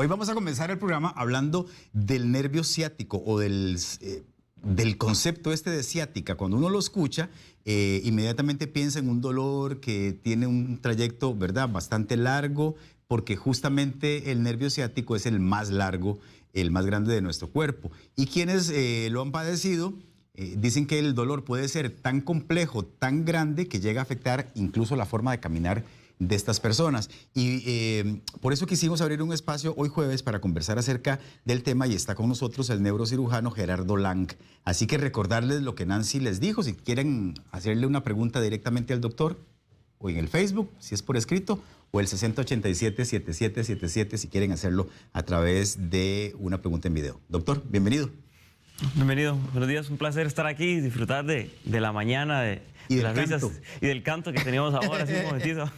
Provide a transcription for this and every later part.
Hoy vamos a comenzar el programa hablando del nervio ciático o del concepto este de ciática. Cuando uno lo escucha, inmediatamente piensa en un dolor que tiene un trayecto, ¿verdad?, bastante largo, porque justamente el nervio ciático es el más largo, el más grande de nuestro cuerpo. Y quienes lo han padecido dicen que el dolor puede ser tan complejo, tan grande, que llega a afectar incluso la forma de caminar de estas personas. Y por eso quisimos abrir un espacio hoy jueves para conversar acerca del tema, y está con nosotros el neurocirujano Gerardo Lang. Así que recordarles lo que Nancy les dijo. Si quieren hacerle una pregunta directamente al doctor, o en el Facebook, si es por escrito, o el 6087-7777 si quieren hacerlo a través de una pregunta en video. Doctor, bienvenido. Bienvenido, buenos días, un placer estar aquí y disfrutar de la mañana, de las risas y del canto que teníamos ahora, así un momentito.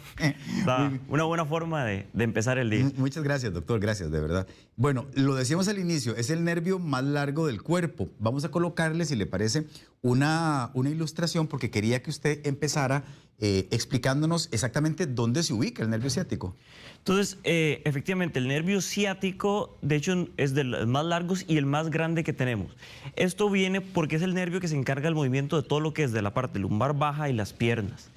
Una buena forma de empezar el día. Muchas gracias, doctor, gracias, de verdad. Bueno, lo decíamos al inicio, es el nervio más largo del cuerpo. Vamos a colocarle, si le parece, una ilustración, porque quería que usted empezara explicándonos exactamente dónde se ubica el nervio ciático. Entonces, efectivamente, el nervio ciático, de hecho, es de los más largos y el más grande que tenemos. Esto viene porque es el nervio que se encarga del movimiento de todo lo que es de la parte lumbar baja y las piernas.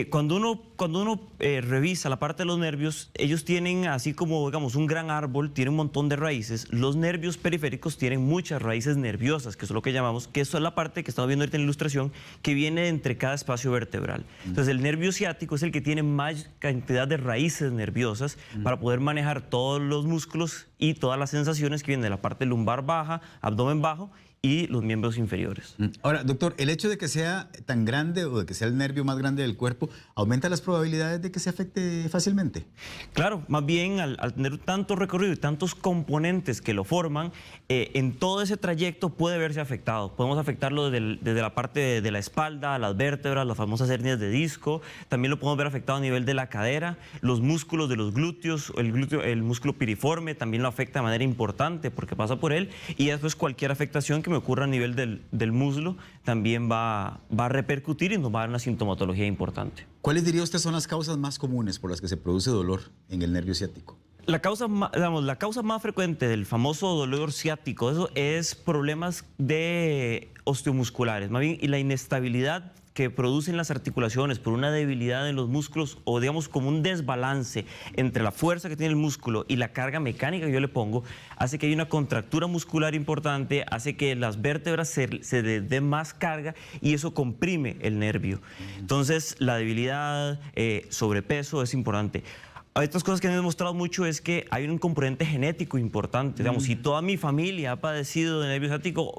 Cuando uno revisa la parte de los nervios, ellos tienen, así como, digamos, un gran árbol, tienen un montón de raíces. Los nervios periféricos tienen muchas raíces nerviosas, que es lo que llamamos, que eso es la parte que estamos viendo ahorita en la ilustración, que viene entre cada espacio vertebral. Entonces, el nervio ciático es el que tiene más cantidad de raíces nerviosas para poder manejar todos los músculos y todas las sensaciones que vienen de la parte lumbar baja, abdomen bajo y los miembros inferiores. Ahora, doctor, el hecho de que sea tan grande o de que sea el nervio más grande del cuerpo, ¿aumenta las probabilidades de que se afecte fácilmente? Claro, más bien al tener tanto recorrido y tantos componentes que lo forman, en todo ese trayecto puede verse afectado. Podemos afectarlo desde la parte de la espalda, las vértebras, las famosas hernias de disco. También lo podemos ver afectado a nivel de la cadera, los músculos de los glúteos, el músculo piriforme también lo afecta de manera importante porque pasa por él, y después cualquier afectación que me ocurra a nivel del muslo también va a repercutir y nos va a dar una sintomatología importante. ¿Cuáles diría usted son las causas más comunes por las que se produce dolor en el nervio ciático? La causa más frecuente del famoso dolor ciático, eso es problemas de osteomusculares, más bien, y la inestabilidad que producen las articulaciones por una debilidad en los músculos, o digamos como un desbalance entre la fuerza que tiene el músculo y la carga mecánica que yo le pongo, hace que haya una contractura muscular importante, hace que las vértebras se dé más carga y eso comprime el nervio. Entonces, la debilidad, sobrepeso es importante. Estas cosas que han demostrado mucho es que hay un componente genético importante. Digamos, si toda mi familia ha padecido de nervio ciático,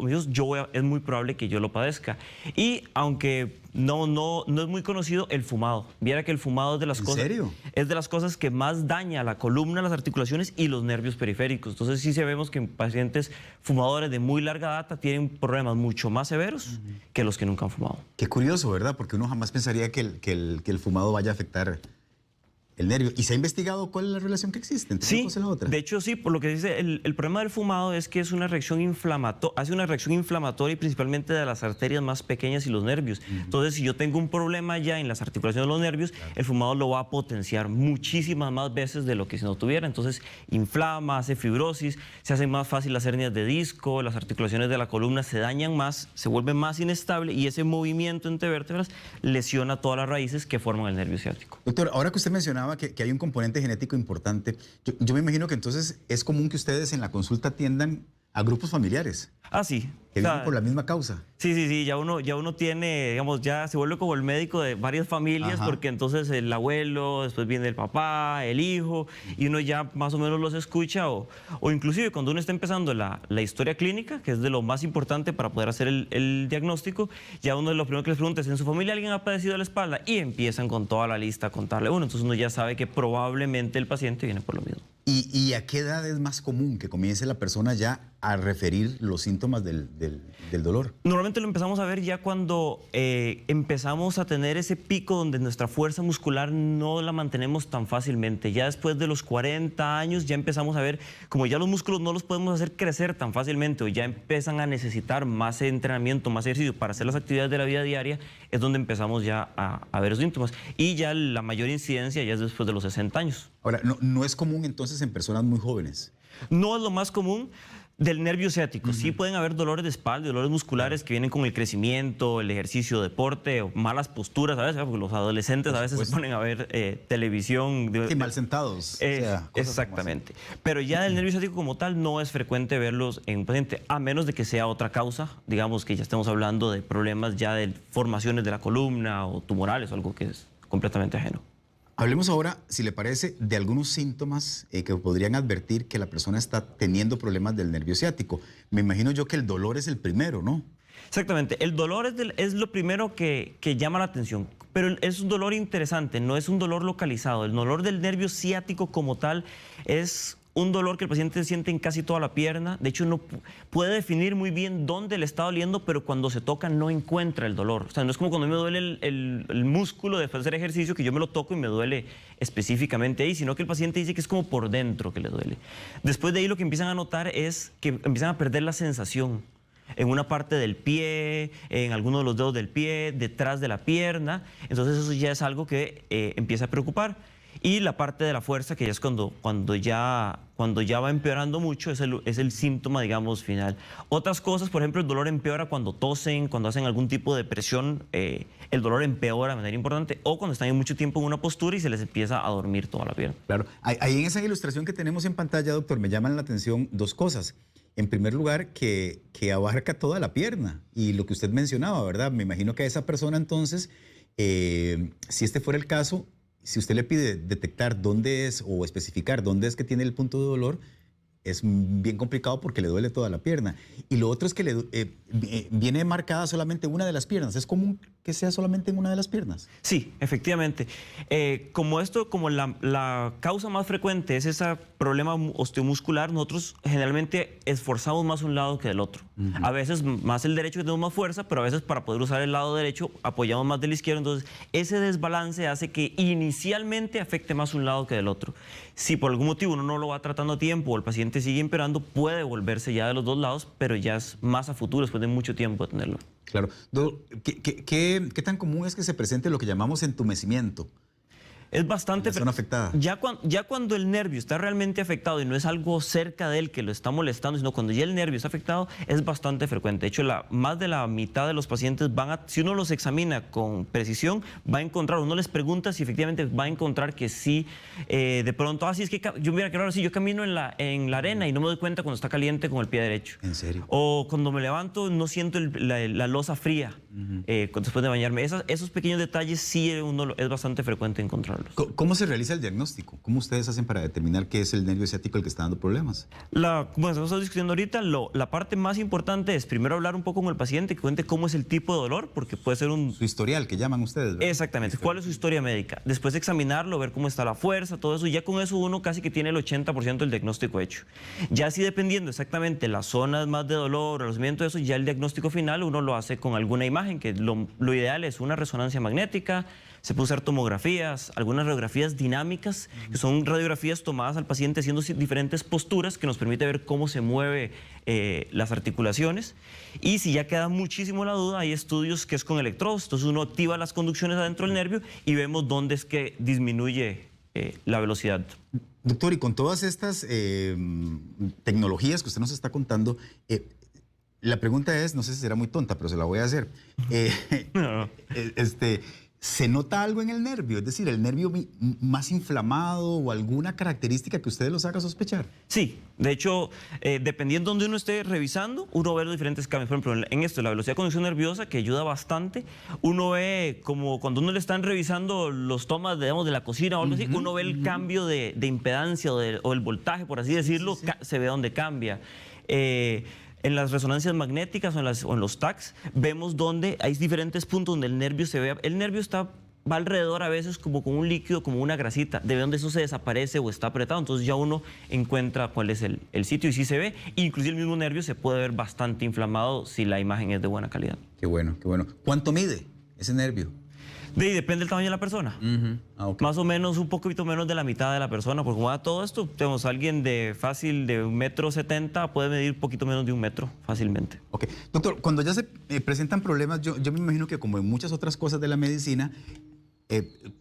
es muy probable que yo lo padezca. Y aunque no es muy conocido, el fumado. Viera que el fumado es de las cosas... ¿En serio? Es de las cosas que más daña la columna, las articulaciones y los nervios periféricos. Entonces sí sabemos que pacientes fumadores de muy larga data tienen problemas mucho más severos que los que nunca han fumado. Qué curioso, ¿verdad? Porque uno jamás pensaría que el fumado vaya a afectar el nervio. ¿Y se ha investigado cuál es la relación que existe entre una cosa y la otra? De hecho sí, por lo que dice, el problema del fumado es que es una reacción hace una reacción inflamatoria, y principalmente de las arterias más pequeñas y los nervios. Entonces, si yo tengo un problema ya en las articulaciones de los nervios, el fumado lo va a potenciar muchísimas más veces de lo que si no tuviera. Entonces, inflama, hace fibrosis, se hacen más fácil las hernias de disco, las articulaciones de la columna se dañan más, se vuelven más inestable, y ese movimiento entre vértebras lesiona todas las raíces que forman el nervio ciático. Doctor, ahora que usted mencionaba que hay un componente genético importante, yo me imagino que entonces es común que ustedes en la consulta atiendan a grupos familiares. Ah, sí. Que vienen por la misma causa. Sí, ya uno tiene, digamos, ya se vuelve como el médico de varias familias, porque entonces el abuelo, después viene el papá, el hijo, y uno ya más o menos los escucha, o inclusive cuando uno está empezando la historia clínica, que es de lo más importante para poder hacer el diagnóstico, ya uno de los primeros que les pregunta es, ¿en su familia alguien ha padecido de la espalda? Y empiezan con toda la lista a contarle uno, entonces uno ya sabe que probablemente el paciente viene por lo mismo. ¿Y a qué edad es más común que comience la persona ya a referir los síntomas del dolor? Normalmente lo empezamos a ver ya cuando empezamos a tener ese pico donde nuestra fuerza muscular no la mantenemos tan fácilmente. Ya después de los 40 años ya empezamos a ver como ya los músculos no los podemos hacer crecer tan fácilmente o ya empiezan a necesitar más entrenamiento, más ejercicio para hacer las actividades de la vida diaria, es donde empezamos ya a ver los síntomas. Y ya la mayor incidencia ya es después de los 60 años. Ahora, no es común entonces en personas muy jóvenes. No es lo más común del nervio ciático. Sí pueden haber dolores de espalda, dolores musculares que vienen con el crecimiento, el ejercicio, deporte o malas posturas a veces, porque los adolescentes a veces se ponen a ver televisión. Sí, mal sentados. Exactamente. Pero ya del nervio ciático como tal no es frecuente verlos en un paciente, a menos de que sea otra causa, digamos que ya estemos hablando de problemas ya de formaciones de la columna o tumorales o algo que es completamente ajeno. Hablemos ahora, si le parece, de algunos síntomas que podrían advertir que la persona está teniendo problemas del nervio ciático. Me imagino yo que el dolor es el primero, ¿no? Exactamente. El dolor es lo primero que llama la atención, pero es un dolor interesante, no es un dolor localizado. El dolor del nervio ciático como tal es un dolor que el paciente siente en casi toda la pierna. De hecho, no puede definir muy bien dónde le está doliendo, pero cuando se toca no encuentra el dolor. O sea, no es como cuando me duele el músculo después de hacer ejercicio, que yo me lo toco y me duele específicamente ahí, sino que el paciente dice que es como por dentro que le duele. Después de ahí lo que empiezan a notar es que empiezan a perder la sensación en una parte del pie, en alguno de los dedos del pie, detrás de la pierna. Entonces eso ya es algo que empieza a preocupar. Y la parte de la fuerza, que ya es cuando ya va empeorando mucho, es el síntoma, digamos, final. Otras cosas, por ejemplo, el dolor empeora cuando tosen, cuando hacen algún tipo de presión, el dolor empeora de manera importante, o cuando están mucho tiempo en una postura y se les empieza a dormir toda la pierna. Claro. Ahí en esa ilustración que tenemos en pantalla, doctor, me llaman la atención dos cosas. En primer lugar, que abarca toda la pierna, y lo que usted mencionaba, ¿verdad? Me imagino que a esa persona, entonces, si este fuera el caso, si usted le pide detectar dónde es o especificar dónde es que tiene el punto de dolor, es bien complicado porque le duele toda la pierna. Y lo otro es que viene marcada solamente una de las piernas. ¿Es común que sea solamente en una de las piernas? Sí, efectivamente. Como la causa más frecuente es ese problema osteomuscular, nosotros generalmente esforzamos más un lado que del otro. A veces más el derecho que tenemos más fuerza, pero a veces para poder usar el lado derecho apoyamos más del izquierdo. Entonces, ese desbalance hace que inicialmente afecte más un lado que del otro. Si por algún motivo uno no lo va tratando a tiempo o el paciente sigue empeorando, puede volverse ya de los dos lados, pero ya es más a futuro después de mucho tiempo de tenerlo. Claro. ¿Qué tan común es que se presente lo que llamamos entumecimiento? Es bastante... La zona afectada. Ya cuando el nervio está realmente afectado y no es algo cerca de él que lo está molestando, sino cuando ya el nervio está afectado, es bastante frecuente. De hecho, más de la mitad de los pacientes si uno los examina con precisión, va a encontrar, uno les pregunta si efectivamente va a encontrar que sí, de pronto, es que yo mira, que raro, sí, yo camino en la arena y no me doy cuenta cuando está caliente con el pie derecho. ¿En serio? O cuando me levanto no siento la losa fría después de bañarme. Esos pequeños detalles sí es bastante frecuente encontrarlos. ¿Cómo se realiza el diagnóstico? ¿Cómo ustedes hacen para determinar qué es el nervio ciático el que está dando problemas? Como estamos discutiendo ahorita, la parte más importante es primero hablar un poco con el paciente, que cuente cómo es el tipo de dolor, porque puede ser su historial, que llaman ustedes, ¿verdad? Exactamente, cuál es su historia médica. Después examinarlo, ver cómo está la fuerza, todo eso, y ya con eso uno casi que tiene el 80% del diagnóstico hecho. Ya así dependiendo exactamente las zonas más de dolor, el movimiento de eso, ya el diagnóstico final uno lo hace con alguna imagen, que lo ideal es una resonancia magnética. Se puede usar tomografías, algunas radiografías dinámicas, que son radiografías tomadas al paciente haciendo diferentes posturas que nos permite ver cómo se mueve las articulaciones. Y si ya queda muchísimo la duda, hay estudios que es con electrodos. Entonces uno activa las conducciones adentro del nervio y vemos dónde es que disminuye la velocidad. Doctor, y con todas estas tecnologías que usted nos está contando, la pregunta es, no sé si será muy tonta, pero se la voy a hacer. No. ¿Se nota algo en el nervio? Es decir, ¿el nervio más inflamado o alguna característica que ustedes los haga sospechar? Sí, de hecho, dependiendo de donde uno esté revisando, uno ve los diferentes cambios. Por ejemplo, en esto, la velocidad de conducción nerviosa, que ayuda bastante, uno ve como cuando uno le están revisando los tomas, digamos, de la cocina o algo así, uno ve el cambio de impedancia o el voltaje, por así decirlo, sí. Se ve dónde cambia. En las resonancias magnéticas o en los TACs vemos donde hay diferentes puntos donde el nervio se ve. El nervio está va alrededor a veces como con un líquido, como una grasita, de donde eso se desaparece o está apretado, entonces ya uno encuentra cuál es el sitio y sí se ve, inclusive el mismo nervio se puede ver bastante inflamado si la imagen es de buena calidad. Qué bueno, qué bueno. ¿Cuánto mide ese nervio? Depende del tamaño de la persona. Ok. Más o menos un poquito menos de la mitad de la persona, porque como va todo esto, tenemos alguien de fácil de 1,70 m, puede medir un poquito menos de 1 metro fácilmente. Ok. Doctor, cuando ya se presentan problemas, yo me imagino que como en muchas otras cosas de la medicina,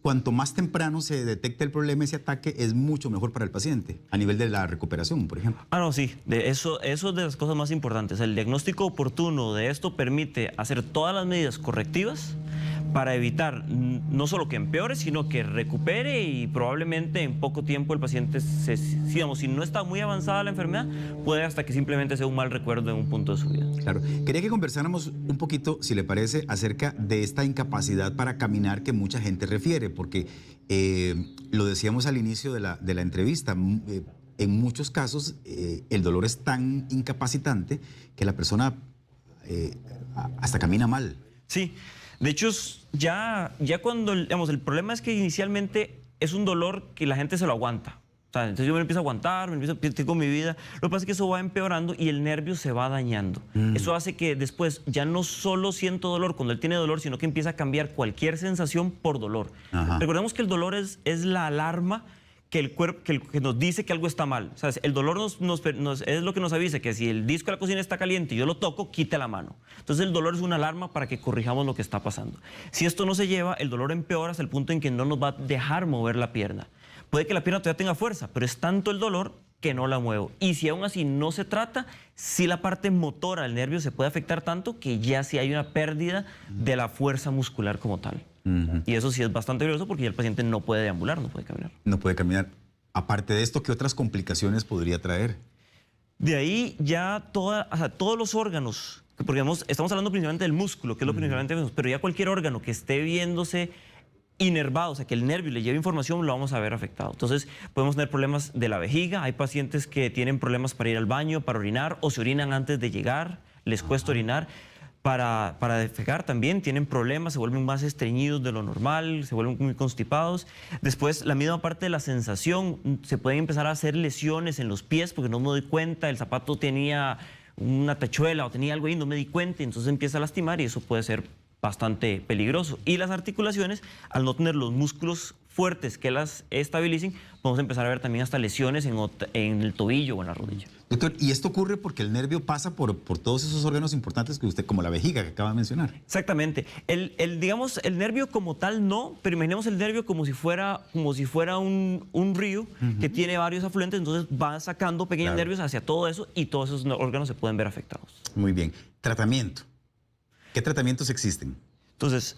cuanto más temprano se detecta el problema, ese ataque, es mucho mejor para el paciente, a nivel de la recuperación, por ejemplo. Ah, no, sí, eso es de las cosas más importantes. El diagnóstico oportuno de esto permite hacer todas las medidas correctivas para evitar no solo que empeore, sino que recupere y probablemente en poco tiempo el paciente, digamos, si no está muy avanzada la enfermedad, puede hasta que simplemente sea un mal recuerdo en un punto de su vida. Claro. Quería que conversáramos un poquito, si le parece, acerca de esta incapacidad para caminar que mucha gente refiere, porque lo decíamos al inicio de la entrevista, en muchos casos el dolor es tan incapacitante que la persona hasta camina mal. Sí. De hecho, ya cuando, digamos, el problema es que inicialmente es un dolor que la gente se lo aguanta. O sea, entonces yo me lo empiezo a aguantar, tengo mi vida. Lo que pasa es que eso va empeorando y el nervio se va dañando. Eso hace que después ya no solo siento dolor cuando él tiene dolor, sino que empieza a cambiar cualquier sensación por dolor. Ajá. Recordemos que el dolor es la alarma que el cuerpo que nos dice que algo está mal. O sea, el dolor es lo que nos avisa que si el disco de la cocina está caliente y yo lo toco, quite la mano. Entonces el dolor es una alarma para que corrijamos lo que está pasando. Si esto no se lleva, el dolor empeora hasta el punto en que no nos va a dejar mover la pierna. Puede que la pierna todavía tenga fuerza, pero es tanto el dolor que no la muevo. Y si aún así no se trata, sí la parte motora del nervio se puede afectar tanto que ya sí hay una pérdida de la fuerza muscular como tal. Y eso sí es bastante peligroso porque ya el paciente no puede deambular, no puede caminar. No puede caminar. Aparte de esto, ¿qué otras complicaciones podría traer? De ahí ya todos los órganos, porque estamos hablando principalmente del músculo, que es lo principalmente vemos, pero ya cualquier órgano que esté viéndose inervado, o sea, que el nervio le lleve información, lo vamos a ver afectado. Entonces, podemos tener problemas de la vejiga. Hay pacientes que tienen problemas para ir al baño, para orinar, o se orinan antes de llegar, les cuesta orinar. Para defecar también tienen problemas, se vuelven más estreñidos de lo normal, se vuelven muy constipados. Después, la misma parte de la sensación, se pueden empezar a hacer lesiones en los pies porque no me doy cuenta, el zapato tenía una tachuela o tenía algo ahí, no me di cuenta, y entonces empieza a lastimar y eso puede ser bastante peligroso. Y las articulaciones, al no tener los músculos fuertes que las estabilicen, podemos empezar a ver también hasta lesiones en el tobillo o en la rodilla. Doctor, y esto ocurre porque el nervio pasa por todos esos órganos importantes que usted, como la vejiga que acaba de mencionar. Exactamente. Digamos, el nervio como tal no, pero imaginemos el nervio como si fuera un río que tiene varios afluentes, entonces va sacando pequeños nervios hacia todo eso y todos esos órganos se pueden ver afectados. Muy bien. Tratamiento. ¿Qué tratamientos existen? Entonces,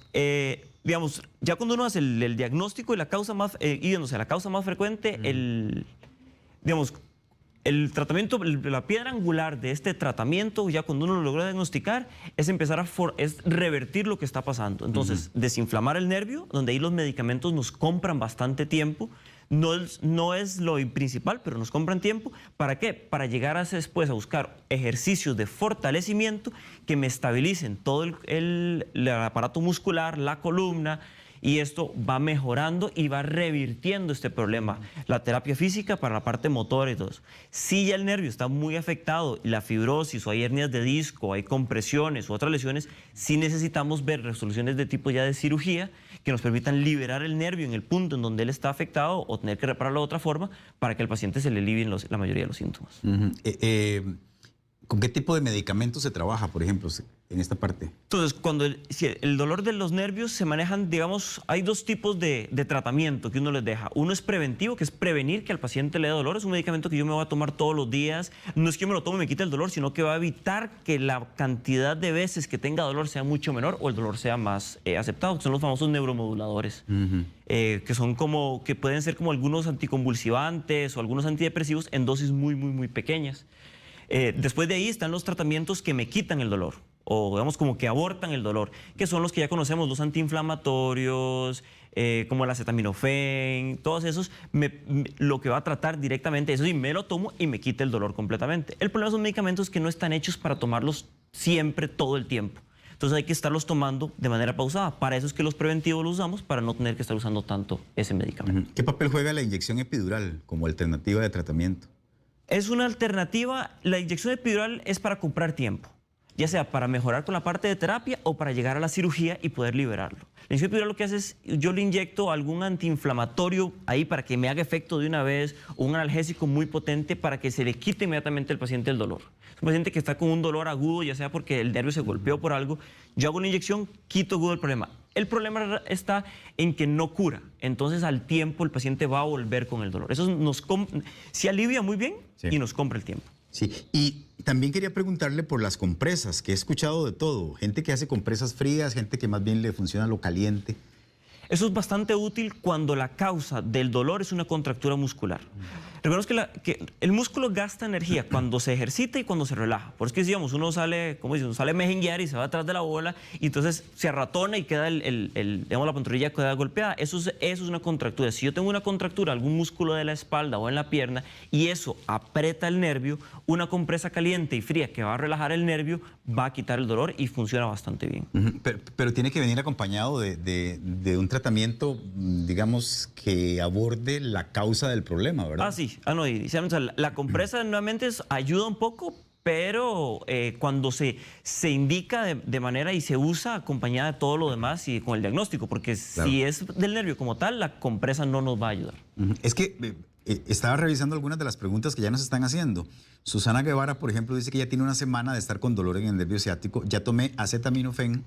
digamos, ya cuando uno hace el diagnóstico y la causa más, yéndose a la causa más frecuente, digamos, el tratamiento, la piedra angular de este tratamiento, ya cuando uno lo logra diagnosticar, es empezar es revertir lo que está pasando. Entonces, desinflamar el nervio, donde ahí los medicamentos nos compran bastante tiempo. No es lo principal, pero nos compran tiempo. ¿Para qué? Para llegar después a buscar ejercicios de fortalecimiento que me estabilicen todo el aparato muscular, la columna, y esto va mejorando y va revirtiendo este problema. La terapia física para la parte motora y todo eso. Si ya el nervio está muy afectado y la fibrosis o hay hernias de disco, hay compresiones u otras lesiones, sí necesitamos ver resoluciones de tipo ya de cirugía que nos permitan liberar el nervio en el punto en donde él está afectado o tener que repararlo de otra forma para que al paciente se le alivien la mayoría de los síntomas. ¿Con qué tipo de medicamentos se trabaja, por ejemplo, en esta parte? Entonces, cuando el dolor de los nervios se manejan, digamos, hay dos tipos de tratamiento que uno les deja. Uno es preventivo, que es prevenir que al paciente le dé dolor. Es un medicamento que yo me voy a tomar todos los días. No es que yo me lo tome y me quite el dolor, sino que va a evitar que la cantidad de veces que tenga dolor sea mucho menor o el dolor sea más aceptado, que son los famosos neuromoduladores. Que pueden ser como algunos anticonvulsivantes o algunos antidepresivos en dosis muy, muy, muy pequeñas. Después de ahí están los tratamientos que me quitan el dolor o digamos como que abortan el dolor, que son los que ya conocemos, los antiinflamatorios, como el acetaminofén, todos esos, lo que va a tratar directamente, eso sí, me lo tomo y me quita el dolor completamente. El problema son medicamentos que no están hechos para tomarlos siempre, todo el tiempo. Entonces hay que estarlos tomando de manera pausada. Para eso es que los preventivos los usamos, para no tener que estar usando tanto ese medicamento. ¿Qué papel juega la inyección epidural como alternativa de tratamiento? Es una alternativa. La inyección epidural es para comprar tiempo, ya sea para mejorar con la parte de terapia o para llegar a la cirugía y poder liberarlo. La inyección epidural lo que hace es, yo le inyecto algún antiinflamatorio ahí para que me haga efecto de una vez, o un analgésico muy potente para que se le quite inmediatamente al paciente el dolor. Es un paciente que está con un dolor agudo, ya sea porque el nervio se golpeó por algo, yo hago una inyección, quito agudo el problema. El problema está en que no cura, entonces al tiempo el paciente va a volver con el dolor. Eso se alivia muy bien y nos compra el tiempo. Sí, y también quería preguntarle por las compresas, que he escuchado de todo. Gente que hace compresas frías, gente que más bien le funciona lo caliente. Eso es bastante útil cuando la causa del dolor es una contractura muscular. Recordemos que el músculo gasta energía cuando se ejercita y cuando se relaja. Por eso que digamos, uno sale, como dicen, uno sale a mejenguear y se va atrás de la bola y entonces se arratona y queda digamos, la pantorrilla queda golpeada. Eso es una contractura. Si yo tengo una contractura, algún músculo de la espalda o en la pierna y eso aprieta el nervio, una compresa caliente y fría que va a relajar el nervio va a quitar el dolor y funciona bastante bien. Pero tiene que venir acompañado de un tratamiento, digamos, que aborde la causa del problema, ¿verdad? Ah, sí. No, la compresa nuevamente ayuda un poco, pero cuando se indica de manera y se usa acompañada de todo lo demás y con el diagnóstico, porque claro, si es del nervio como tal, la compresa no nos va a ayudar. Es que estaba revisando algunas de las preguntas que ya nos están haciendo. Susana Guevara, por ejemplo, dice que ya tiene una semana de estar con dolor en el nervio ciático. Ya tomé acetaminofén,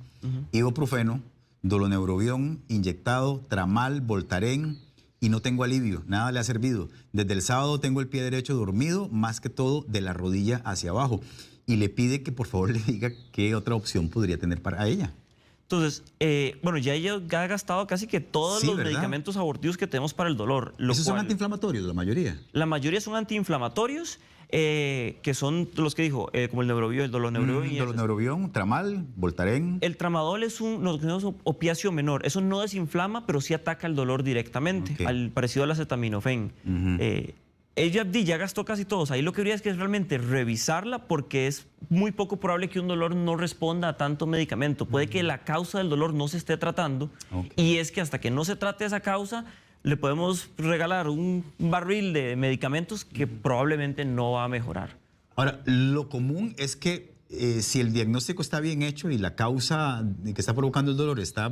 ibuprofeno, doloneurobión, inyectado, tramal, Voltaren, y no tengo alivio, nada le ha servido. Desde el sábado tengo el pie derecho dormido, más que todo de la rodilla hacia abajo. Y le pide que por favor le diga qué otra opción podría tener para ella. Entonces, bueno, ya ella ha gastado casi que todos los medicamentos abortivos que tenemos para el dolor. ¿Esos son antiinflamatorios, la mayoría? La mayoría son antiinflamatorios, que son los que dijo, como el neurobión, el doloneurobión. Doloneurobión, tramal, Voltaren. El tramadol es un opiáceo menor. Eso no desinflama, pero sí ataca el dolor directamente, parecido al acetaminofén. Ella ya gastó casi todos. Ahí lo que habría es que realmente revisarla porque es muy poco probable que un dolor no responda a tanto medicamento. Puede que la causa del dolor no se esté tratando y es que hasta que no se trate esa causa le podemos regalar un barril de medicamentos que probablemente no va a mejorar. Ahora, lo común es que si el diagnóstico está bien hecho y la causa que está provocando el dolor está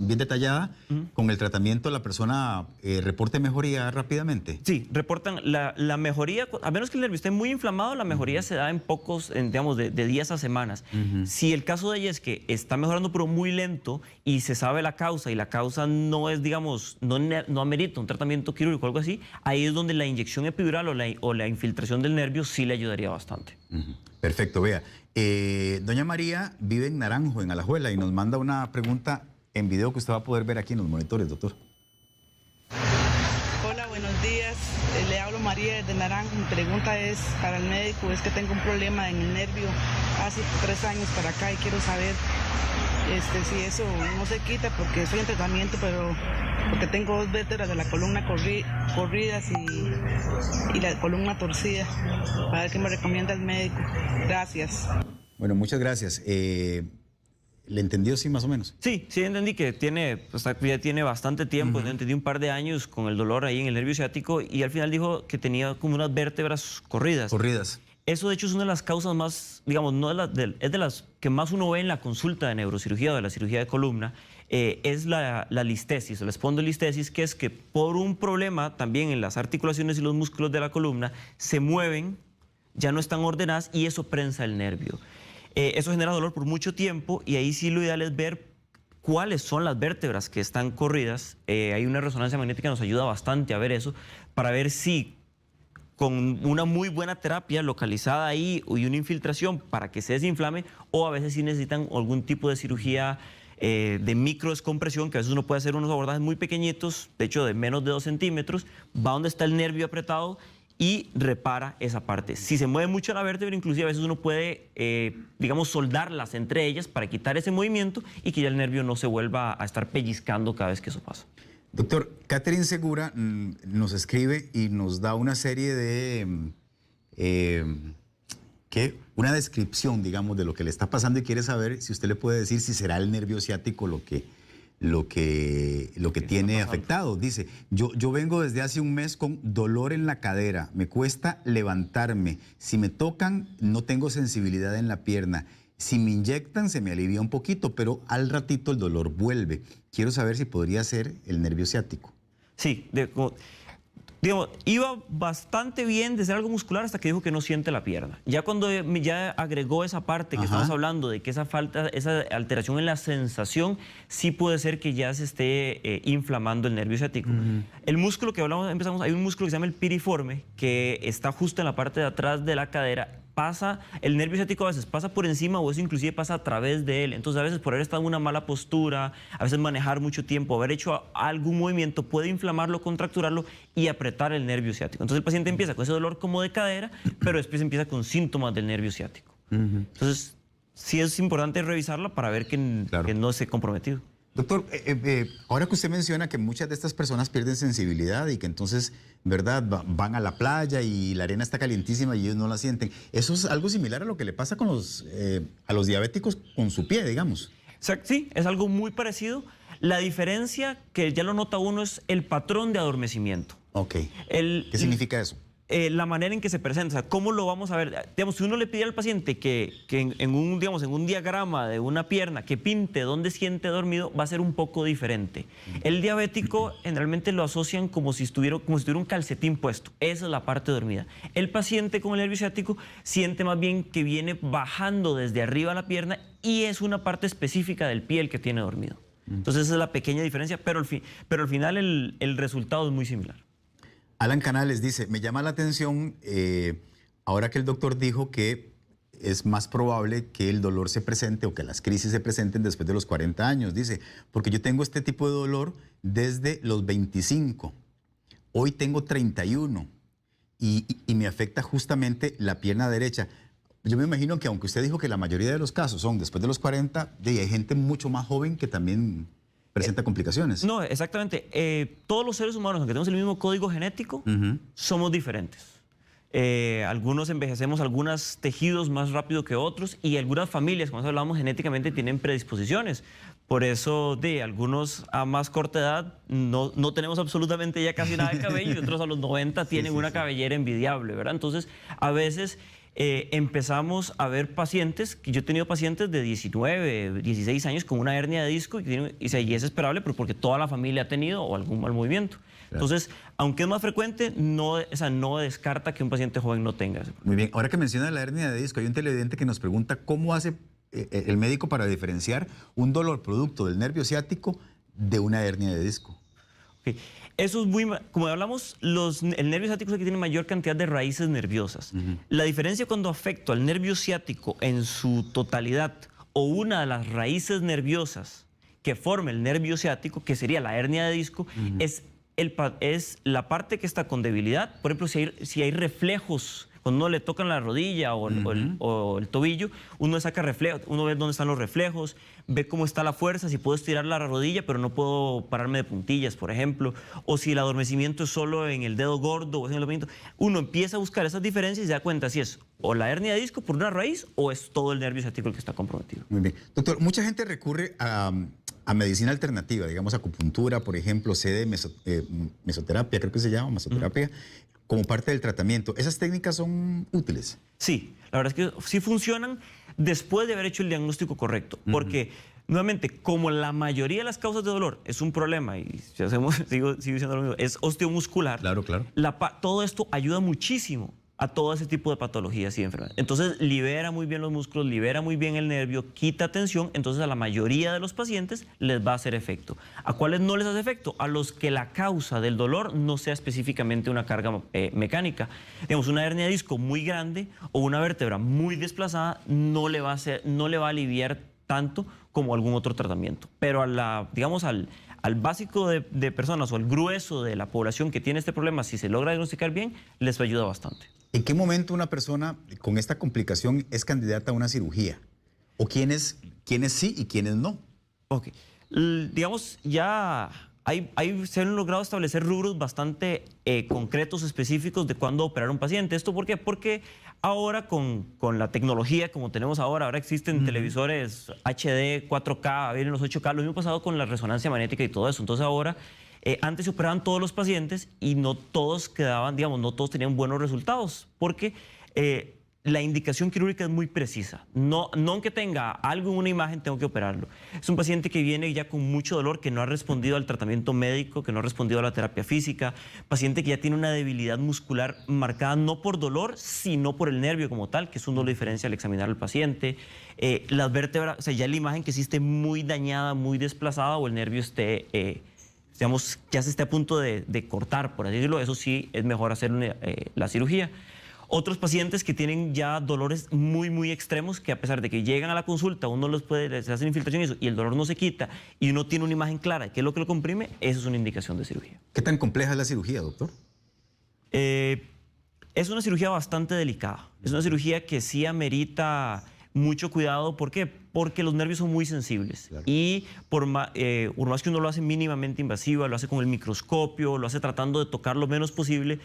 bien detallada, con el tratamiento la persona reporte mejoría rápidamente. Sí, reportan la mejoría, a menos que el nervio esté muy inflamado, la mejoría se da en pocos, digamos, de días a semanas. Si el caso de ella es que está mejorando pero muy lento y se sabe la causa y la causa no es, digamos, no amerita un tratamiento quirúrgico o algo así, ahí es donde la inyección epidural o la infiltración del nervio sí le ayudaría bastante. Perfecto, vea. Doña María vive en Naranjo, en Alajuela, y nos manda una pregunta en video que usted va a poder ver aquí en los monitores, doctor. Hola, buenos días. Le hablo María de Naranjo. Mi pregunta es para el médico, es que tengo un problema en el nervio hace 3 años para acá y quiero saber si eso no se quita porque estoy en tratamiento, pero porque tengo 2 vértebras de la columna corridas y la columna torcida. A ver qué me recomienda el médico. Gracias. Bueno, muchas gracias. ¿Le entendió, sí, más o menos? Sí, entendí que ya tiene bastante tiempo, entendí un par de años con el dolor ahí en el nervio ciático y al final dijo que tenía como unas vértebras corridas. Eso, de hecho, es una de las causas más, digamos, es de las que más uno ve en la consulta de neurocirugía o de la cirugía de columna, es la listesis, la espondilistesis, que es que por un problema también en las articulaciones y los músculos de la columna se mueven, ya no están ordenadas y eso prensa el nervio. Eso genera dolor por mucho tiempo y ahí sí lo ideal es ver cuáles son las vértebras que están corridas. Hay una resonancia magnética que nos ayuda bastante a ver eso, para ver si con una muy buena terapia localizada ahí y una infiltración para que se desinflame, o a veces sí necesitan algún tipo de cirugía de microdescompresión, que a veces uno puede hacer unos abordajes muy pequeñitos, de hecho de menos de 2 centímetros, va donde está el nervio apretado y repara esa parte. Si se mueve mucho la vértebra, inclusive a veces uno puede, digamos, soldarlas entre ellas para quitar ese movimiento y que ya el nervio no se vuelva a estar pellizcando cada vez que eso pasa. Doctor, Catherine Segura nos escribe y nos da una serie de una descripción, digamos, de lo que le está pasando y quiere saber si usted le puede decir si será el nervio ciático lo que tiene afectado. Dice, yo vengo desde hace un mes con dolor en la cadera, me cuesta levantarme, si me tocan no tengo sensibilidad en la pierna, si me inyectan se me alivia un poquito, pero al ratito el dolor vuelve. Quiero saber si podría ser el nervio ciático. Sí, digamos, iba bastante bien de ser algo muscular hasta que dijo que no siente la pierna. Ya cuando ya agregó esa parte que estamos hablando de que esa alteración en la sensación, sí puede ser que ya se esté inflamando el nervio ciático. El músculo que empezamos, hay un músculo que se llama el piriforme, que está justo en la parte de atrás de la cadera. El nervio ciático a veces pasa por encima o eso inclusive pasa a través de él. Entonces a veces por haber estado en una mala postura, a veces manejar mucho tiempo, haber hecho algún movimiento puede inflamarlo, contracturarlo y apretar el nervio ciático. Entonces el paciente empieza con ese dolor como de cadera, pero después empieza con síntomas del nervio ciático. Entonces sí es importante revisarla para ver que no esté comprometido. Doctor, ahora que usted menciona que muchas de estas personas pierden sensibilidad y que entonces, ¿verdad?, van a la playa y la arena está calientísima y ellos no la sienten. ¿Eso es algo similar a lo que le pasa con a los diabéticos con su pie, digamos? Sí, es algo muy parecido. La diferencia que ya lo nota uno es el patrón de adormecimiento. Ok. ¿Qué significa eso? La manera en que se presenta, o sea, cómo lo vamos a ver. Digamos, si uno le pide al paciente que en un diagrama de una pierna que pinte dónde siente dormido, va a ser un poco diferente. El diabético generalmente lo asocian como si estuviera un calcetín puesto. Esa es la parte dormida. El paciente con el nervio ciático siente más bien que viene bajando desde arriba la pierna y es una parte específica del pie el que tiene dormido. Entonces esa es la pequeña diferencia, pero al final el resultado es muy similar. Alan Canales dice, me llama la atención ahora que el doctor dijo que es más probable que el dolor se presente o que las crisis se presenten después de los 40 años. Dice, porque yo tengo este tipo de dolor desde los 25. Hoy tengo 31 y me afecta justamente la pierna derecha. Yo me imagino que aunque usted dijo que la mayoría de los casos son después de los 40, hay gente mucho más joven que también presenta complicaciones. No, exactamente. Todos los seres humanos, aunque tenemos el mismo código genético, somos diferentes. Algunos envejecemos algunos tejidos más rápido que otros y algunas familias, como hablábamos, genéticamente tienen predisposiciones. Por eso, algunos a más corta edad no tenemos absolutamente ya casi nada de cabello y otros a los 90 tienen una cabellera envidiable, ¿verdad? Entonces, a veces empezamos a ver pacientes, que yo he tenido pacientes de 19, 16 años con una hernia de disco y es esperable porque toda la familia ha tenido o algún mal movimiento. Claro. Entonces, aunque es más frecuente, no descarta que un paciente joven no tenga ese problema. Muy bien, ahora que menciona la hernia de disco, hay un televidente que nos pregunta cómo hace el médico para diferenciar un dolor producto del nervio ciático de una hernia de disco. Okay. Eso es como hablamos, el nervio ciático es el que tiene mayor cantidad de raíces nerviosas. La diferencia cuando afecto al nervio ciático en su totalidad o una de las raíces nerviosas que forma el nervio ciático, que sería la hernia de disco, es la parte que está con debilidad. Por ejemplo, si hay reflejos, cuando uno le tocan la rodilla o el tobillo, uno saca reflejos, uno ve dónde están los reflejos, ve cómo está la fuerza, si puedo estirar la rodilla, pero no puedo pararme de puntillas, por ejemplo, o si el adormecimiento es solo en el dedo gordo o en el movimiento. Uno empieza a buscar esas diferencias y se da cuenta si es o la hernia de disco por una raíz o es todo el nervio ciático el que está comprometido. Muy bien. Doctor, mucha gente recurre a medicina alternativa, digamos acupuntura, por ejemplo, mesoterapia, creo que se llama, masoterapia, como parte del tratamiento. ¿Esas técnicas son útiles? Sí, la verdad es que sí funcionan después de haber hecho el diagnóstico correcto, porque nuevamente, como la mayoría de las causas de dolor es un problema, y sigo diciendo lo mismo, es osteomuscular, claro. Todo esto ayuda muchísimo a todo ese tipo de patologías y enfermedades. Entonces, libera muy bien los músculos, libera muy bien el nervio, quita tensión, entonces a la mayoría de los pacientes les va a hacer efecto. ¿A cuáles no les hace efecto? A los que la causa del dolor no sea específicamente una carga mecánica. Digamos, una hernia de disco muy grande o una vértebra muy desplazada no le va a aliviar tanto como algún otro tratamiento. Pero al básico de personas o al grueso de la población que tiene este problema, si se logra diagnosticar bien, les ayuda bastante. ¿En qué momento una persona con esta complicación es candidata a una cirugía? ¿O quiénes sí y quiénes no? Ok. Digamos, ya se han logrado establecer rubros bastante concretos, específicos de cuándo operar un paciente. ¿Esto por qué? Porque ahora con la tecnología como tenemos ahora existen televisores HD, 4K, vienen los 8K, lo mismo pasado con la resonancia magnética y todo eso. Entonces ahora, antes se operaban todos los pacientes y no todos quedaban, digamos, no todos tenían buenos resultados, porque la indicación quirúrgica es muy precisa. No aunque tenga algo en una imagen, tengo que operarlo. Es un paciente que viene ya con mucho dolor, que no ha respondido al tratamiento médico, que no ha respondido a la terapia física, paciente que ya tiene una debilidad muscular marcada no por dolor, sino por el nervio como tal, que es uno de los diferencia al examinar al paciente. Las vértebras, o sea, ya la imagen que sí esté muy dañada, muy desplazada, o el nervio esté, digamos, ya se esté a punto de cortar, por así decirlo, eso sí es mejor hacer la cirugía. Otros pacientes que tienen ya dolores muy, muy extremos, que a pesar de que llegan a la consulta, uno les hacen infiltración y eso, y el dolor no se quita, y uno tiene una imagen clara de qué es lo que lo comprime, eso es una indicación de cirugía. ¿Qué tan compleja es la cirugía, doctor? Es una cirugía bastante delicada. Es una cirugía que sí amerita mucho cuidado. ¿Por qué? Porque los nervios son muy sensibles. Claro. Y por más que uno lo hace mínimamente invasiva, lo hace con el microscopio, lo hace tratando de tocar lo menos posible,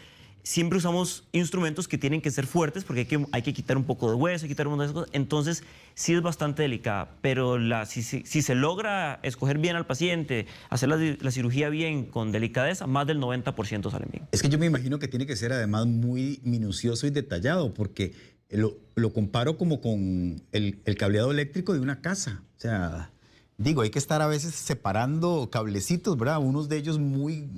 siempre usamos instrumentos que tienen que ser fuertes porque hay que quitar un poco de hueso, hay que quitar un montón de cosas. Entonces, sí es bastante delicada. Pero si se logra escoger bien al paciente, hacer la cirugía bien, con delicadeza, más del 90% salen bien. Es que yo me imagino que tiene que ser además muy minucioso y detallado, porque lo comparo como con el cableado eléctrico de una casa. O sea, digo, hay que estar a veces separando cablecitos, ¿verdad? Unos de ellos muy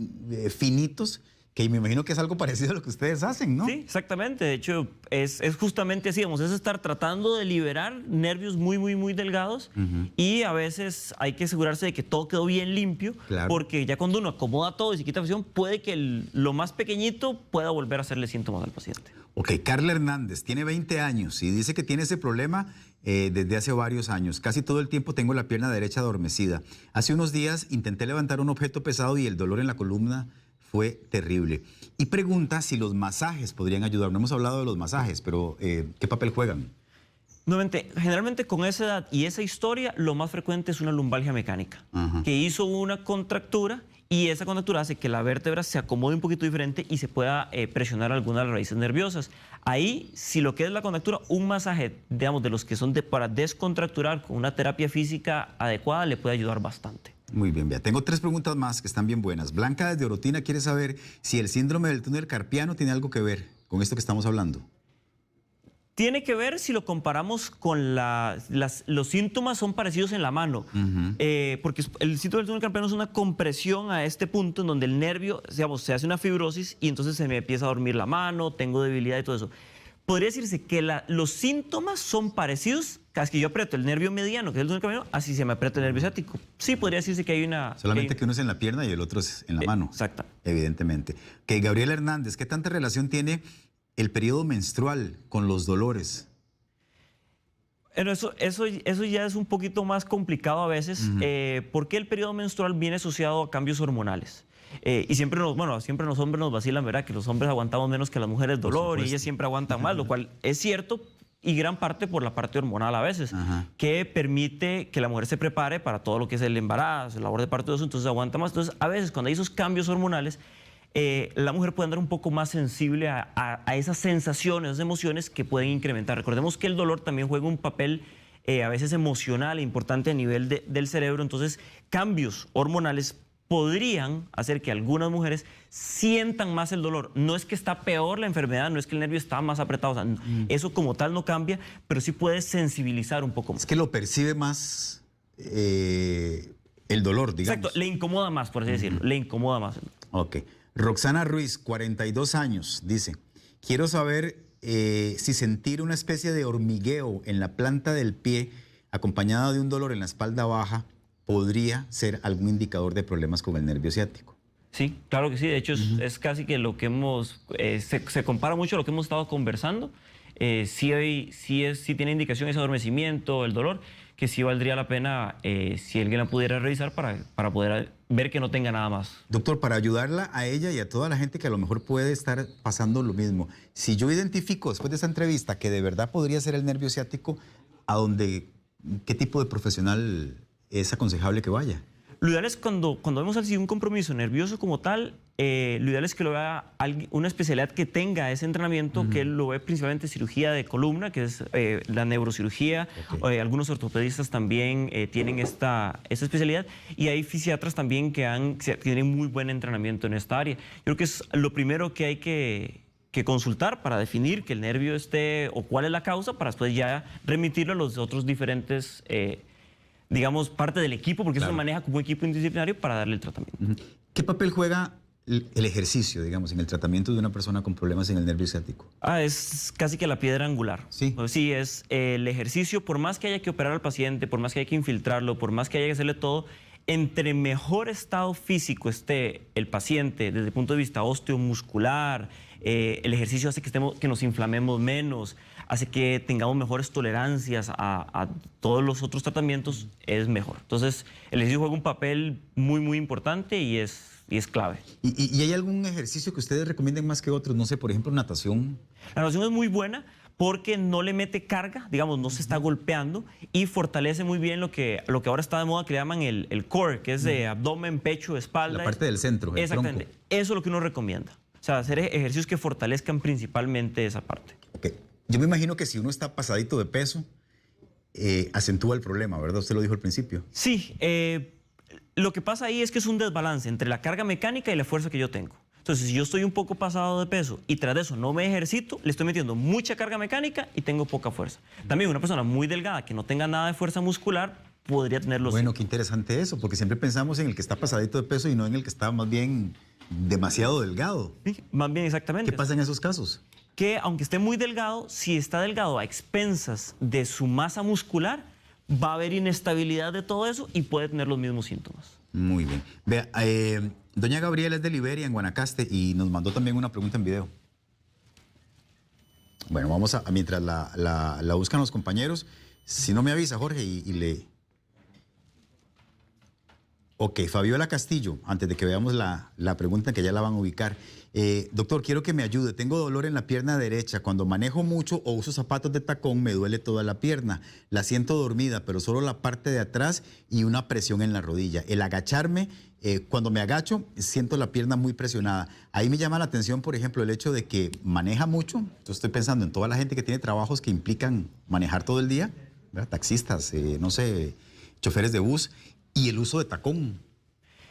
finitos, que me imagino que es algo parecido a lo que ustedes hacen, ¿no? Sí, exactamente. De hecho, es justamente así, es estar tratando de liberar nervios muy, muy, muy delgados, y a veces hay que asegurarse de que todo quedó bien limpio, claro, porque ya cuando uno acomoda todo y se quita presión, puede que lo más pequeñito pueda volver a hacerle síntomas al paciente. Ok, Carla Hernández tiene 20 años y dice que tiene ese problema desde hace varios años. Casi todo el tiempo tengo la pierna derecha adormecida. Hace unos días intenté levantar un objeto pesado y el dolor en la columna fue terrible. Y pregunta si los masajes podrían ayudar. No hemos hablado de los masajes, pero ¿qué papel juegan? Nuevamente, generalmente con esa edad y esa historia, lo más frecuente es una lumbalgia mecánica, que hizo una contractura, y esa contractura hace que la vértebra se acomode un poquito diferente y se pueda presionar algunas de las raíces nerviosas. Ahí, si lo que es la contractura, un masaje, digamos, de los que son para descontracturar con una terapia física adecuada, le puede ayudar bastante. Muy bien, Bea. Tengo 3 preguntas más que están bien buenas. Blanca desde Orotina quiere saber si el síndrome del túnel carpiano tiene algo que ver con esto que estamos hablando. Tiene que ver si lo comparamos con los síntomas son parecidos en la mano, porque el síndrome del túnel carpiano es una compresión a este punto en donde el nervio, digamos, se hace una fibrosis y entonces se me empieza a dormir la mano, tengo debilidad y todo eso. Podría decirse que los síntomas son parecidos, casi que yo aprieto el nervio mediano, que es el túnel carpiano, así se me aprieta el nervio ciático. Sí, podría decirse que hay una... Solamente que uno es en la pierna y el otro es en la mano. Exacto. Evidentemente. Que Gabriela Hernández, ¿qué tanta relación tiene el periodo menstrual con los dolores? Pero eso ya es un poquito más complicado a veces, porque el periodo menstrual viene asociado a cambios hormonales. Y siempre los hombres nos vacilan, ¿verdad? Que los hombres aguantamos menos que las mujeres dolor y ellas siempre aguantan más, lo cual es cierto, y gran parte por la parte hormonal a veces, que permite que la mujer se prepare para todo lo que es el embarazo, el labor de parto, entonces aguanta más. Entonces, a veces cuando hay esos cambios hormonales, la mujer puede andar un poco más sensible a esas sensaciones, esas emociones que pueden incrementar. Recordemos que el dolor también juega un papel a veces emocional e importante a nivel del cerebro. Entonces, cambios hormonales podrían hacer que algunas mujeres sientan más el dolor. No es que está peor la enfermedad, no es que el nervio está más apretado, o sea, eso como tal no cambia, pero sí puede sensibilizar un poco más. Es que lo percibe más el dolor, digamos. Exacto, le incomoda más, por así decirlo, le incomoda más. Ok. Roxana Ruiz, 42 años, dice, quiero saber si sentir una especie de hormigueo en la planta del pie acompañado de un dolor en la espalda baja podría ser algún indicador de problemas con el nervio ciático. Sí, claro que sí. De hecho, es casi que lo que hemos... se compara mucho a lo que hemos estado conversando. Sí tiene indicación ese adormecimiento, el dolor, que sí valdría la pena si alguien la pudiera revisar para poder ver que no tenga nada más. Doctor, para ayudarla a ella y a toda la gente que a lo mejor puede estar pasando lo mismo, si yo identifico después de esta entrevista que de verdad podría ser el nervio ciático, ¿qué tipo de profesional es aconsejable que vaya? Lo ideal es cuando vemos así un compromiso nervioso como tal, lo ideal es que lo vea una especialidad que tenga ese entrenamiento, que lo ve principalmente cirugía de columna, que es la neurocirugía. Okay. Algunos ortopedistas también tienen esta especialidad, y hay fisiatras también que tienen muy buen entrenamiento en esta área. Yo creo que es lo primero que hay que consultar para definir que el nervio esté o cuál es la causa, para después ya remitirlo a los otros diferentes digamos, parte del equipo, porque eso se maneja como un equipo interdisciplinario para darle el tratamiento. ¿Qué papel juega el ejercicio, digamos, en el tratamiento de una persona con problemas en el nervio ciático? Es casi que la piedra angular. Sí. Sí, es el ejercicio, por más que haya que operar al paciente, por más que haya que infiltrarlo, por más que haya que hacerle todo, entre mejor estado físico esté el paciente desde el punto de vista osteomuscular, el ejercicio hace que nos inflamemos menos, hace que tengamos mejores tolerancias a todos los otros tratamientos, es mejor. Entonces, el ejercicio juega un papel muy, muy importante y es clave. ¿Y hay algún ejercicio que ustedes recomienden más que otros? No sé, por ejemplo, natación. La natación es muy buena porque no le mete carga, digamos, no se está golpeando, y fortalece muy bien lo que ahora está de moda, que le llaman el core, que es de abdomen, pecho, espalda. La parte del centro, el Exactamente. tronco. Eso es lo que uno recomienda. O sea, hacer ejercicios que fortalezcan principalmente esa parte. Okay. Yo me imagino que si uno está pasadito de peso, acentúa el problema, ¿verdad? Usted lo dijo al principio. Sí, lo que pasa ahí es que es un desbalance entre la carga mecánica y la fuerza que yo tengo. Entonces, si yo estoy un poco pasado de peso y tras de eso no me ejercito, le estoy metiendo mucha carga mecánica y tengo poca fuerza. También una persona muy delgada que no tenga nada de fuerza muscular podría tenerlo. Bueno, qué interesante eso, porque siempre pensamos en el que está pasadito de peso y no en el que está más bien demasiado delgado. Sí, más bien exactamente. ¿Qué pasa en esos casos? Que aunque esté muy delgado, si está delgado a expensas de su masa muscular, va a haber inestabilidad de todo eso y puede tener los mismos síntomas. Muy bien. Vea, doña Gabriela es de Liberia, en Guanacaste, y nos mandó también una pregunta en video. Bueno, vamos a mientras la buscan los compañeros, si no me avisa, Jorge, y le... Ok, Fabiola Castillo, antes de que veamos la pregunta, que ya la van a ubicar. Doctor, quiero que me ayude. Tengo dolor en la pierna derecha. Cuando manejo mucho o uso zapatos de tacón, me duele toda la pierna. La siento dormida, pero solo la parte de atrás y una presión en la rodilla. El agacharme, cuando me agacho, siento la pierna muy presionada. Ahí me llama la atención, por ejemplo, el hecho de que maneja mucho. Yo estoy pensando en toda la gente que tiene trabajos que implican manejar todo el día, ¿verdad? Taxistas, no sé, choferes de bus. Y el uso de tacón,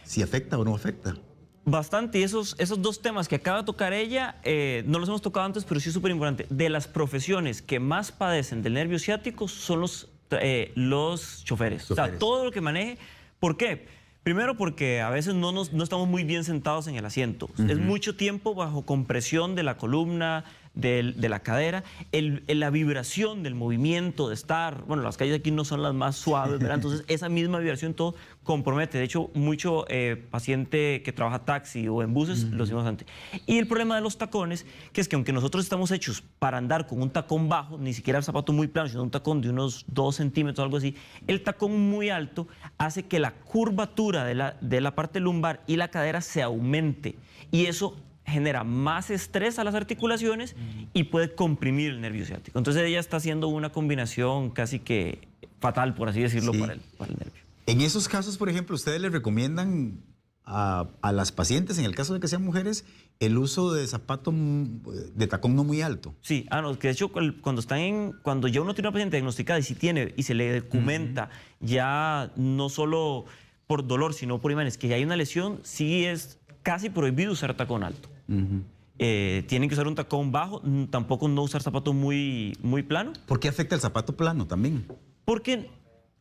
¿si afecta o no afecta? Bastante, y esos dos temas que acaba de tocar ella, no los hemos tocado antes, pero sí es súper importante. De las profesiones que más padecen del nervio ciático son los choferes. O sea, todo lo que maneje. ¿Por qué? Primero porque a veces no estamos muy bien sentados en el asiento. Es mucho tiempo bajo compresión de la columna, de la cadera, la vibración del movimiento, de estar... Bueno, las calles aquí no son las más suaves, ¿verdad? Entonces, esa misma vibración todo compromete. De hecho, mucho paciente que trabaja taxi o en buses, lo decimos antes. Y el problema de los tacones, que es que aunque nosotros estamos hechos para andar con un tacón bajo, ni siquiera el zapato muy plano, sino un tacón de unos 2 centímetros o algo así, el tacón muy alto hace que la curvatura de la parte lumbar y la cadera se aumente. Y eso genera más estrés a las articulaciones y puede comprimir el nervio ciático. Entonces ella está haciendo una combinación casi que fatal, por así decirlo, Sí. para el nervio. En esos casos, por ejemplo, ¿ustedes les recomiendan a las pacientes, en el caso de que sean mujeres, el uso de zapato de tacón no muy alto? Sí, no, que de hecho cuando ya uno tiene una paciente diagnosticada y se le documenta ya no solo por dolor, sino por imágenes, que ya hay una lesión, sí es casi prohibido usar tacón alto. Tienen que usar un tacón bajo, tampoco no usar zapato muy plano. ¿Por qué afecta el zapato plano también? Porque,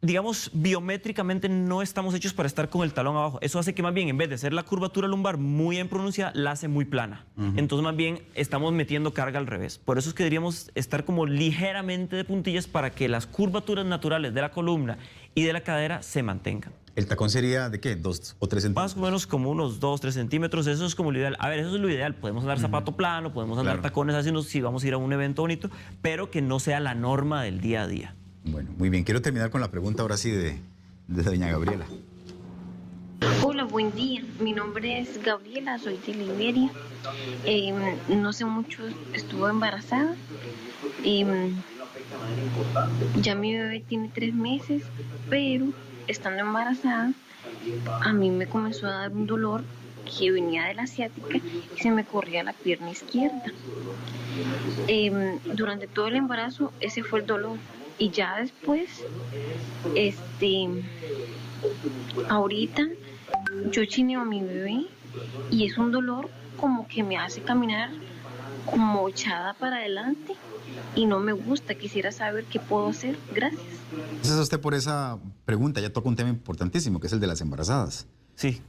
digamos, biométricamente no estamos hechos para estar con el talón abajo. Eso hace que más bien, en vez de ser la curvatura lumbar muy bien pronunciada, la hace muy plana. Entonces, más bien, estamos metiendo carga al revés. Por eso es que deberíamos estar como ligeramente de puntillas para que las curvaturas naturales de la columna y de la cadera se mantengan. ¿El tacón sería de qué? ¿2 o 3 centímetros? Más o menos como unos 2, 3 centímetros, eso es como lo ideal. A ver, eso es lo ideal. Podemos andar zapato plano, podemos andar tacones así, si vamos a ir a un evento bonito, pero que no sea la norma del día a día. Bueno, muy bien. Quiero terminar con la pregunta ahora sí de doña Gabriela. Hola, buen día. Mi nombre es Gabriela, soy de Liberia. No sé mucho, estuve embarazada. Ya mi bebé tiene 3 meses, pero estando embarazada a mí me comenzó a dar un dolor que venía de la ciática y se me corría la pierna izquierda. Durante todo el embarazo ese fue el dolor y ya después, ahorita yo chineo a mi bebé y es un dolor como que me hace caminar como echada para adelante y no me gusta. Quisiera saber qué puedo hacer. Gracias. Gracias a usted por esa pregunta. Ya toca un tema importantísimo, que es el de las embarazadas. Sí.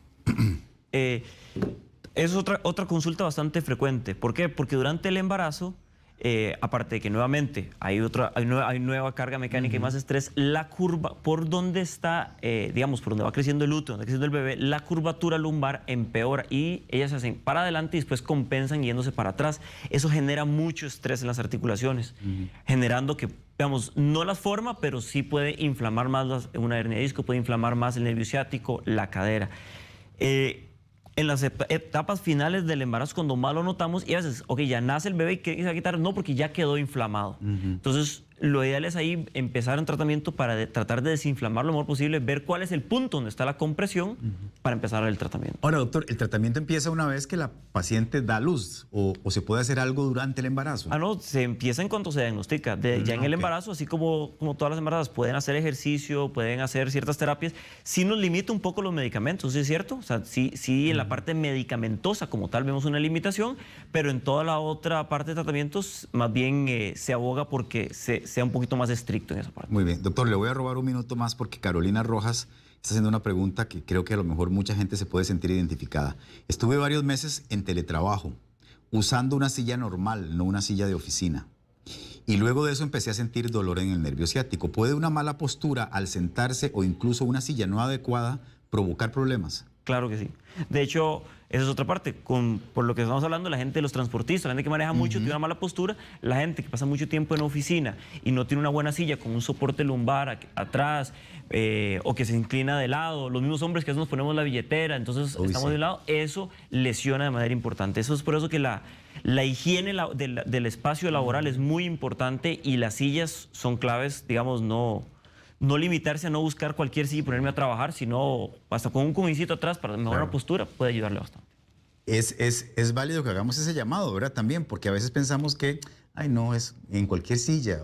Es otra consulta bastante frecuente. ¿Por qué? Porque durante el embarazo, aparte de que nuevamente hay nueva carga mecánica y más estrés, la curva, por donde está, digamos, por donde va creciendo el útero, donde va creciendo el bebé, la curvatura lumbar empeora y ellas se hacen para adelante y después compensan yéndose para atrás. Eso genera mucho estrés en las articulaciones, generando que, digamos, no las forma, pero sí puede inflamar más una hernia de disco, puede inflamar más el nervio ciático, la cadera. En las etapas finales del embarazo, cuando más lo notamos, y a veces, ok, ya nace el bebé y se va a quitar, no, porque ya quedó inflamado. Entonces, lo ideal es ahí empezar un tratamiento para tratar de desinflamar lo mejor posible, ver cuál es el punto donde está la compresión para empezar el tratamiento. Ahora, doctor, ¿el tratamiento empieza una vez que la paciente da luz o se puede hacer algo durante el embarazo? No, se empieza en cuanto se diagnostica. Ya en el embarazo, así como todas las embarazadas, pueden hacer ejercicio, pueden hacer ciertas terapias. Sí nos limita un poco los medicamentos, ¿sí es cierto? O sea, sí en la parte medicamentosa como tal vemos una limitación, pero en toda la otra parte de tratamientos más bien se aboga porque sea un poquito más estricto en esa parte. Muy bien. Doctor, le voy a robar un minuto más porque Carolina Rojas está haciendo una pregunta que creo que a lo mejor mucha gente se puede sentir identificada. Estuve varios meses en teletrabajo, usando una silla normal, no una silla de oficina. Y luego de eso empecé a sentir dolor en el nervio ciático. ¿Puede una mala postura al sentarse o incluso una silla no adecuada provocar problemas? Claro que sí. De hecho, esa es otra parte. Por lo que estamos hablando, la gente de los transportistas, la gente que maneja mucho, tiene una mala postura. La gente que pasa mucho tiempo en oficina y no tiene una buena silla con un soporte lumbar atrás o que se inclina de lado. Los mismos hombres que a veces nos ponemos la billetera, entonces estamos de lado. Eso lesiona de manera importante. Eso es por eso que la higiene del espacio laboral es muy importante y las sillas son claves, digamos, no limitarse a no buscar cualquier silla y ponerme a trabajar, sino hasta con un cojincito atrás para mejorar la postura puede ayudarle bastante. Es válido que hagamos ese llamado, ¿verdad? También, porque a veces pensamos que, ay, no, es en cualquier silla,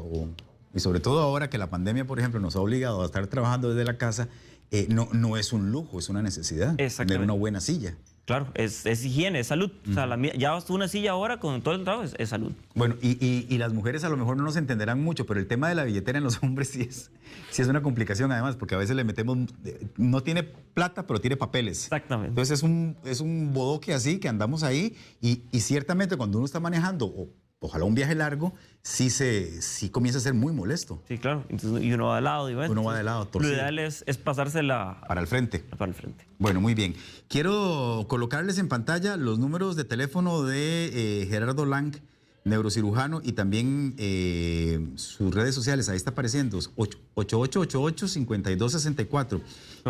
y sobre todo ahora que la pandemia, por ejemplo, nos ha obligado a estar trabajando desde la casa, no es un lujo, es una necesidad tener una buena silla. Claro, es higiene, es salud. O sea, ya vas tú una silla ahora con todo el trabajo, es salud. Bueno, y las mujeres a lo mejor no nos entenderán mucho, pero el tema de la billetera en los hombres sí es una complicación además, porque a veces le metemos, no tiene plata, pero tiene papeles. Exactamente. Entonces es un bodoque así que andamos ahí y ciertamente cuando uno está manejando, ojalá un viaje largo, sí comienza a ser muy molesto. Sí, claro. Entonces, y uno va de lado. Uno va de lado, torcido. Lo ideal es pasársela para el frente. Para el frente. Bueno, muy bien. Quiero colocarles en pantalla los números de teléfono de Gerardo Lang, neurocirujano, y también sus redes sociales. Ahí está apareciendo, 8888-5264.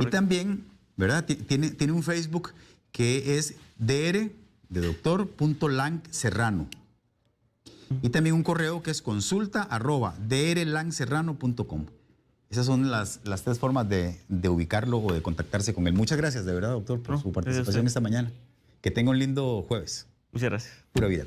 Y también, ¿verdad? Tiene un Facebook que es dr de doctor.lang Serrano. Y también un correo que es consulta@drlangserrano.com. Esas son las tres formas de ubicarlo o de contactarse con él. Muchas gracias, de verdad, doctor, por su participación esta mañana. Que tenga un lindo jueves. Muchas gracias. Pura vida.